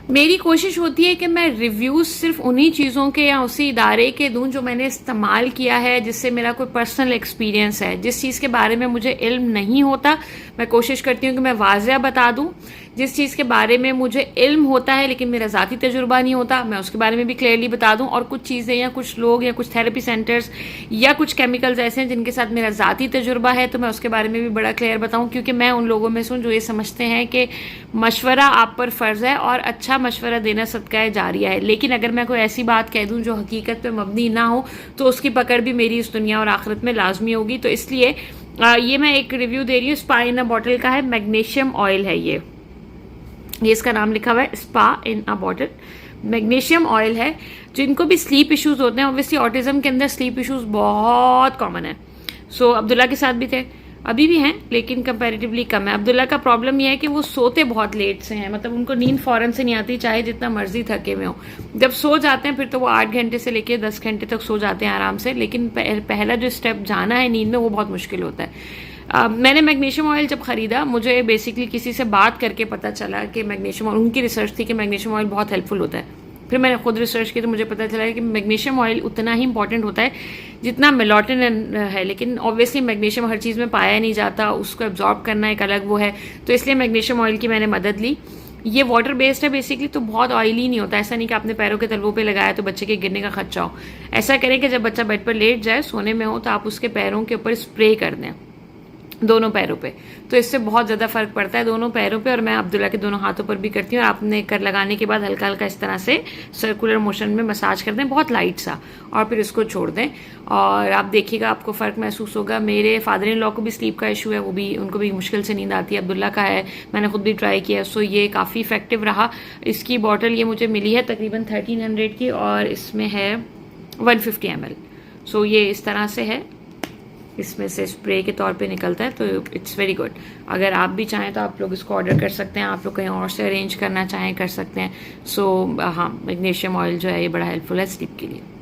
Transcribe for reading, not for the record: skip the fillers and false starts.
मेरी कोशिश होती है कि मैं रिव्यूज़ सिर्फ उन्हीं चीज़ों के या उसी इदारे के दूं जो मैंने इस्तेमाल किया है, जिससे मेरा कोई पर्सनल एक्सपीरियंस है। जिस चीज़ के बारे में मुझे इल्म नहीं होता, मैं कोशिश करती हूँ कि मैं वाज़ेह बता दूं। जिस चीज़ के बारे में मुझे इल्म होता है लेकिन मेरा ज़ाती तजुर्बा नहीं होता, मैं उसके बारे में भी क्लियरली बता दूं। और कुछ चीज़ें या कुछ लोग या कुछ थेरेपी सेंटर्स या कुछ केमिकल्स ऐसे हैं जिनके साथ मेरा ज़ाती तजुर्बा है, तो मैं उसके बारे में भी बड़ा क्लियर बताऊं, क्योंकि मैं उन लोगों में से हूं जो ये समझते हैं कि मशवरा आप पर फ़र्ज़ है और अच्छा मशवरा देना सदका जारिया है। लेकिन अगर मैं कोई ऐसी बात कह दूं जो हकीकत पे मबनी ना हो, तो उसकी पकड़ भी मेरी इस दुनिया और आखिरत में लाजमी होगी। तो इसलिए ये मैं एक रिव्यू दे रही हूँ। स्पा इन अ बॉटल का है, मैग्नीशियम ऑयल है ये इसका नाम लिखा हुआ है, स्पा इन अ बॉटल। मैग्नीशियम ऑयल है। जिनको भी स्लीप इश्यूज होते हैं, ऑब्वियसली ऑटिज्म के अंदर स्लीप इश्यूज बहुत कॉमन है। सो अब्दुल्ला के साथ भी थे, अभी भी हैं, लेकिन कंपैरेटिवली कम है। अब्दुल्ला का प्रॉब्लम यह है कि वो सोते बहुत लेट से हैं, मतलब उनको नींद फौरन से नहीं आती, चाहे जितना मर्जी थके हुए हो। जब सो जाते हैं फिर तो वो 8 घंटे से लेकर 10 घंटे तक सो जाते हैं आराम से, लेकिन पहला जो स्टेप जाना है नींद में वो बहुत मुश्किल होता है। मैंने मैग्नीशियम ऑयल जब खरीदा, मुझे बेसिकली किसी से बात करके पता चला कि मैग्नीशियम ऑयल, उनकी रिसर्च थी कि मैग्नीशियम ऑयल बहुत हेल्पफुल होता है। फिर मैंने खुद रिसर्च की तो मुझे पता चला कि मैग्नीशियम ऑयल उतना ही इंपॉर्टेंट होता है जितना मेलाटोनिन है, लेकिन ऑब्वियसली मैग्नीशियम हर चीज़ में पाया नहीं जाता, उसको एब्जॉर्ब करना एक अलग वो है। तो इसलिए मैग्नीशियम ऑयल की मैंने मदद ली। ये वाटर बेस्ड है बेसिकली, तो बहुत ऑयली नहीं होता। ऐसा नहीं कि आपने पैरों के तलवों पे लगाया तो बच्चे के गिरने का खदशा हो। ऐसा करें कि जब बच्चा बेड पर लेट जाए, सोने में हो, तो आप उसके पैरों के ऊपर स्प्रे कर दें, दोनों पैरों पे। तो इससे बहुत ज़्यादा फर्क पड़ता है दोनों पैरों पे। और मैं अब्दुल्ला के दोनों हाथों पर भी करती हूँ। और आपने कर लगाने के बाद हल्का हल्का इस तरह से सर्कुलर मोशन में मसाज कर दें, बहुत लाइट सा, और फिर इसको छोड़ दें। और आप देखिएगा आपको फ़र्क महसूस होगा। मेरे फादर इन लॉ को भी स्लीप का इशू है, वो भी, उनको भी मुश्किल से नींद आती है। अब्दुल्ला का है, मैंने खुद भी ट्राई किया। सो ये काफ़ी इफेक्टिव रहा। इसकी बॉटल ये मुझे मिली है तकरीबन 1300 की, और इसमें है 150 ml। सो ये इस तरह से है, इसमें से स्प्रे के तौर पे निकलता है, तो इट्स वेरी गुड। अगर आप भी चाहें तो आप लोग इसको ऑर्डर कर सकते हैं, आप लोग कहीं और से अरेंज करना चाहें कर सकते हैं। सो हाँ, मैग्नीशियम ऑयल जो है ये बड़ा हेल्पफुल है स्लीप के लिए।